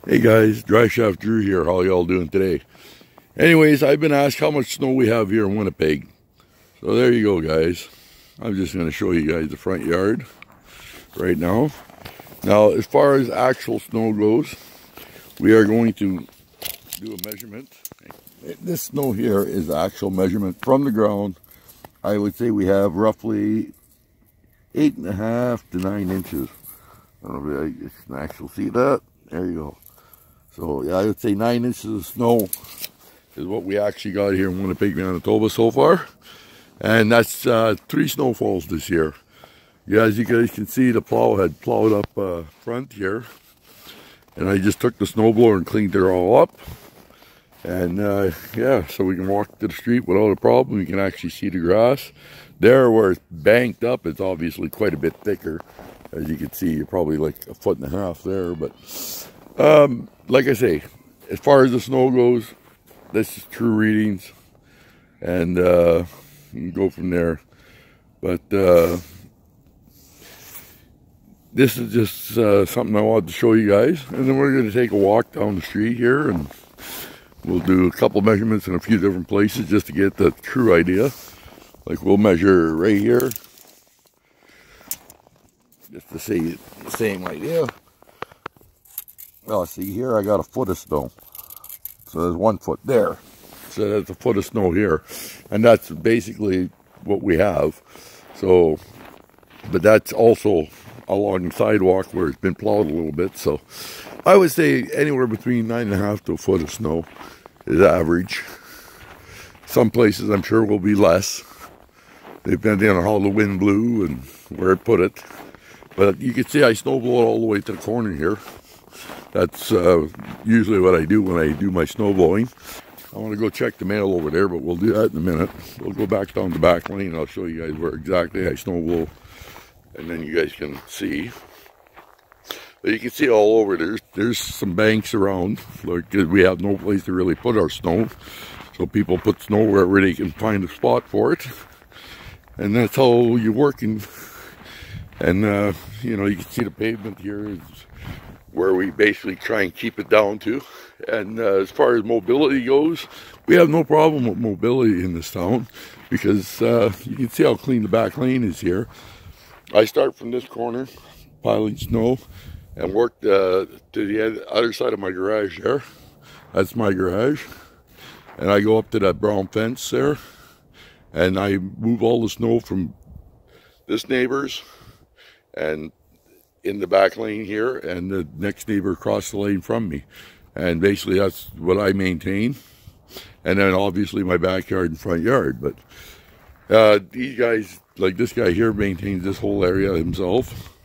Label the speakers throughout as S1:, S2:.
S1: Hey guys, DriveShaft Drew here. How y'all doing today? Anyways, I've been asked how much snow we have here in Winnipeg. So there you go, guys. I'm just going to show you guys the front yard right now. Now, as far as actual snow goes, we are going to do a measurement. This snow here is the actual measurement from the ground. I would say we have roughly 8.5 to 9 inches. I don't know if you can actually see that. There you go. So yeah, I would say 9 inches of snow is what we actually got here in Winnipeg, Manitoba so far. And that's 3 snowfalls this year. Yeah, as you guys can see, the plow had plowed up front here. And I just took the snowblower and cleaned it all up. And yeah, so we can walk to the street without a problem. We can actually see the grass. There where it's banked up, it's obviously quite a bit thicker. As you can see, you're probably like 1.5 feet there. But like I say, as far as the snow goes, this is true readings. And you can go from there. But this is just something I wanted to show you guys. And then we're going to take a walk down the street here. And we'll do a couple measurements in a few different places just to get the true idea. Like we'll measure right here. Just to see the same idea. Well, see here I got a foot of snow. So there's 1 foot there. So that's a foot of snow here. And that's basically what we have. So, but that's also along the sidewalk where it's been plowed a little bit. So I would say anywhere between 9.5 to a foot of snow is average. Some places I'm sure will be less, depending on how the wind blew and where it put it. But you can see I snowblow it all the way to the corner here. That's usually what I do when I do my snow blowing. I want to go check the mail over there, but we'll do that in a minute. We'll go back down the back lane and I'll show you guys where exactly I snowblow. And then you guys can see. But you can see all over, there's some banks around. Like, we have no place to really put our snow. So people put snow wherever they can find a spot for it. And that's how you're working. And, you know, you can see the pavement here is where we basically try and keep it down to. And as far as mobility goes, we have no problem with mobility in this town. Because you can see how clean the back lane is here. I start from this corner, piling snow, and work to the other side of my garage there. That's my garage. And I go up to that brown fence there. And I move all the snow from this neighbor's and in the back lane here, and the next neighbor across the lane from me. And basically that's what I maintain. And then obviously my backyard and front yard. But these guys, like this guy here, maintains this whole area himself.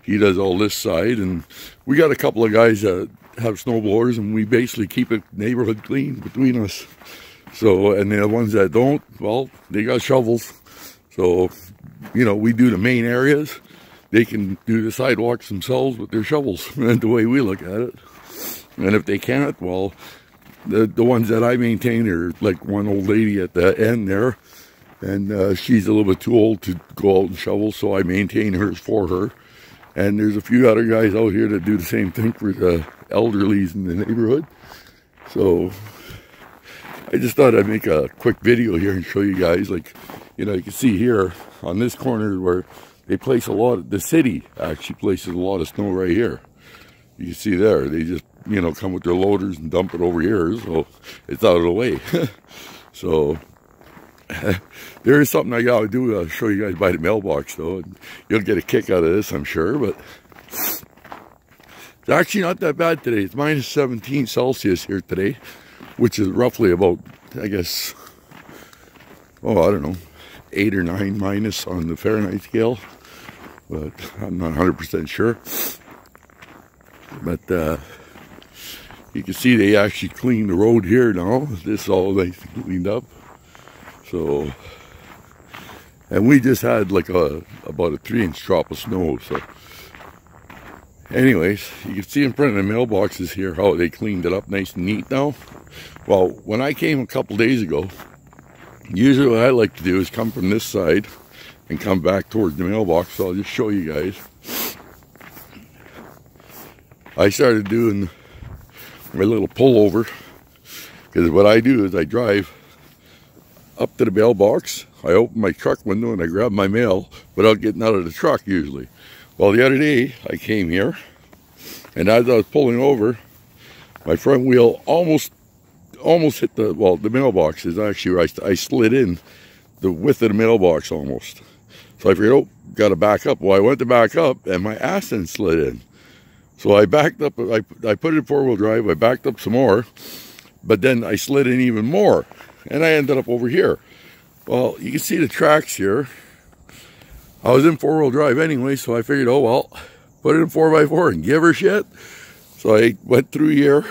S1: He does all this side, and we got a couple of guys that have snowblowers, and we basically keep it neighborhood clean between us. So, and the ones that don't, well, they got shovels. So, you know, we do the main areas. They can do the sidewalks themselves with their shovels, and the way we look at it. And if they can't, well, the ones that I maintain are like one old lady at the end there. And she's a little bit too old to go out and shovel, so I maintain hers for her. And there's a few other guys out here that do the same thing for the elderlies in the neighborhood. So I just thought I'd make a quick video here and show you guys, like, you know, you can see here on this corner where they place a lot, the city actually places a lot of snow right here. You can see there, they just, you know, come with their loaders and dump it over here, so it's out of the way. So there is something I gotta do. I'll show you guys by the mailbox though. And you'll get a kick out of this, I'm sure. But it's actually not that bad today. It's minus 17 Celsius here today, which is roughly about, I guess, oh, I don't know, 8 or 9 minus on the Fahrenheit scale. But I'm not 100% sure. But you can see they actually cleaned the road here now. This is all they cleaned up. So, and we just had like about a 3-inch drop of snow. So, anyways, you can see in front of the mailboxes here how they cleaned it up nice and neat now. Well, when I came a couple days ago, usually what I like to do is come from this side and come back towards the mailbox. So I'll just show you guys. I started doing my little pullover. Because what I do is I drive up to the mailbox, I open my truck window and I grab my mail without getting out of the truck usually. Well, the other day I came here, and as I was pulling over, my front wheel almost hit the mailbox is actually where I slid in the width of the mailbox almost. So I figured, oh, got to back up. Well, I went to back up and my ass then slid in. So I backed up, I put it in four-wheel drive, I backed up some more, but then I slid in even more. And I ended up over here. Well, you can see the tracks here. I was in four-wheel drive anyway, so I figured, oh well, put it in 4x4 and give her shit. So I went through here,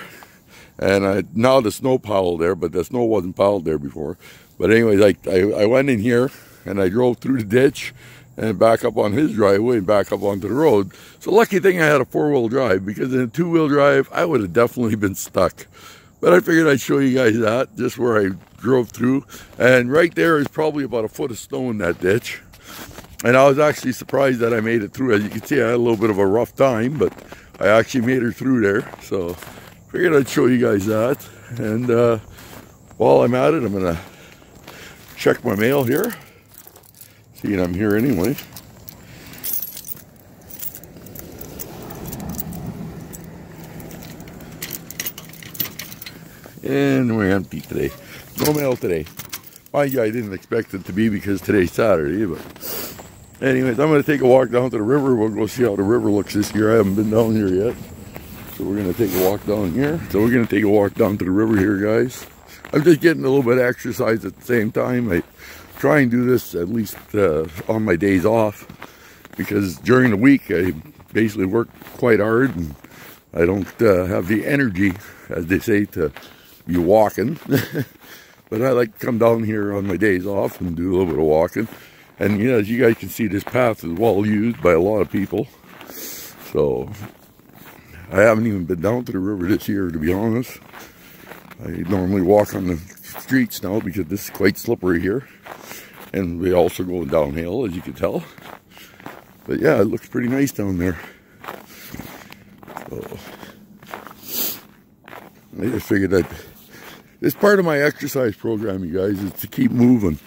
S1: and now the snow piled there, but the snow wasn't piled there before. But anyways, I went in here, and I drove through the ditch, and back up on his driveway, and back up onto the road. So lucky thing I had a four-wheel drive, because in a two-wheel drive, I would have definitely been stuck. But I figured I'd show you guys that, just where I drove through. And right there is probably about a foot of snow in that ditch. And I was actually surprised that I made it through. As you can see, I had a little bit of a rough time, but I actually made it through there. So figured I'd show you guys that. And while I'm at it, I'm going to check my mail here. Seeing I'm here anyway. And we're empty today. No mail today. Mind you, I didn't expect it to be because today's Saturday, but anyways, I'm going to take a walk down to the river. We'll go see how the river looks this year. I haven't been down here yet. So we're going to take a walk down here. So we're going to take a walk down to the river here, guys. I'm just getting a little bit of exercise at the same time. I try and do this at least on my days off, because during the week I basically work quite hard and I don't have the energy, as they say, to be walking. But I like to come down here on my days off and do a little bit of walking. And you know, as you guys can see, this path is well used by a lot of people. So I haven't even been down to the river this year, to be honest. I normally walk on the streets now because this is quite slippery here. And we also go downhill, as you can tell. But yeah, it looks pretty nice down there. So I just figured that it's part of my exercise program, you guys, is to keep moving.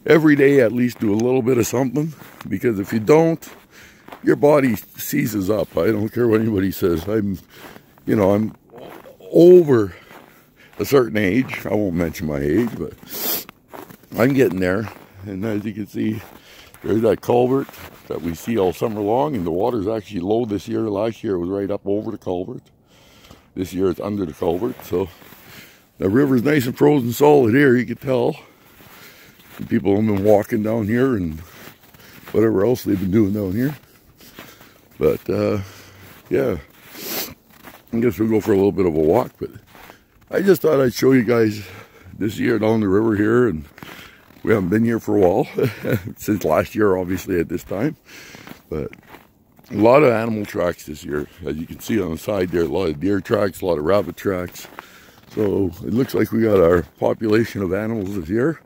S1: Every day at least do a little bit of something, because if you don't, your body seizes up. I don't care what anybody says. I'm over a certain age. I won't mention my age, but I'm getting there. And as you can see, there's that culvert that we see all summer long, and the water's actually low this year. Last year it was right up over the culvert. This year it's under the culvert, so the river's nice and frozen solid here, you can tell. And people have been walking down here and whatever else they've been doing down here. But yeah, I guess we'll go for a little bit of a walk. But I just thought I'd show you guys this year down the river here, and we haven't been here for a while since last year, obviously, at this time. But a lot of animal tracks this year, as you can see on the side there. A lot of deer tracks, a lot of rabbit tracks. So it looks like we got our population of animals this year.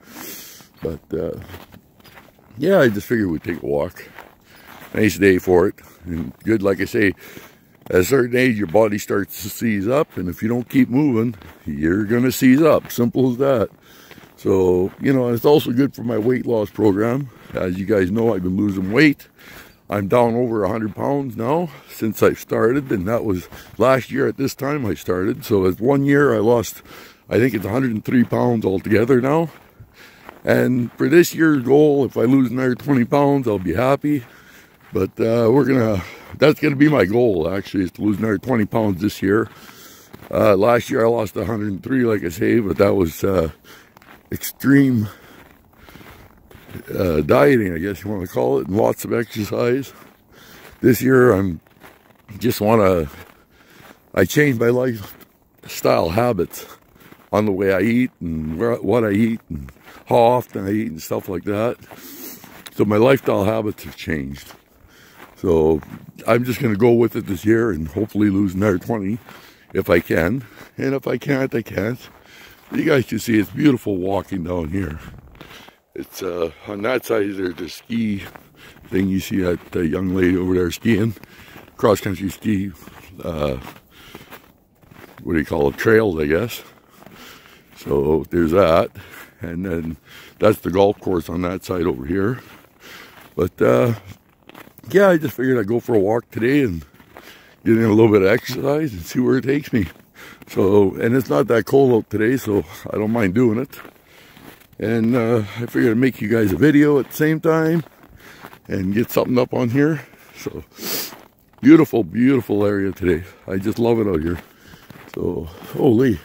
S1: But yeah, I just figured we'd take a walk. Nice day for it, and good. Like I say, at a certain age your body starts to seize up, and if you don't keep moving, you're gonna seize up. Simple as that. So, you know, it's also good for my weight loss program. As you guys know, I've been losing weight. I'm down over 100 pounds now since I started, and that was last year at this time I started. So it's 1 year I lost, I think it's 103 pounds altogether now. And for this year's goal, if I lose another 20 pounds, I'll be happy. But that's gonna be my goal, actually, is to lose another 20 pounds this year. Last year I lost 103, like I say, but that was extreme dieting, I guess you want to call it, and lots of exercise. This year I changed my lifestyle habits on the way I eat and what I eat and how often I eat and stuff like that. So my lifestyle habits have changed. So I'm just going to go with it this year and hopefully lose another 20 if I can. And if I can't, I can't. You guys can see it's beautiful walking down here. It's on that side there's the ski thing. You see that young lady over there skiing, cross-country ski what do you call it, trails, I guess. So there's that. And then that's the golf course on that side over here. But yeah, I just figured I'd go for a walk today and get in a little bit of exercise and see where it takes me. So, and it's not that cold out today, so I don't mind doing it. And I figured I'd make you guys a video at the same time and get something up on here. So, beautiful, beautiful area today. I just love it out here. So, holy,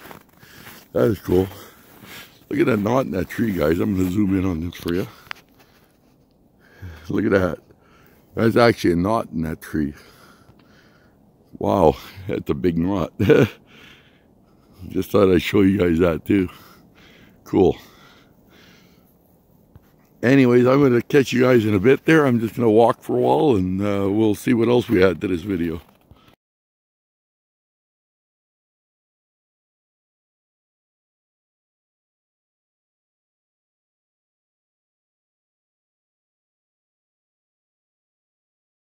S1: that is cool. Look at that knot in that tree, guys. I'm going to zoom in on this for you. Look at that. That's actually a knot in that tree. Wow, that's a big knot. Just thought I'd show you guys that too. Cool. Anyways, I'm going to catch you guys in a bit there. I'm just going to walk for a while and we'll see what else we add to this video.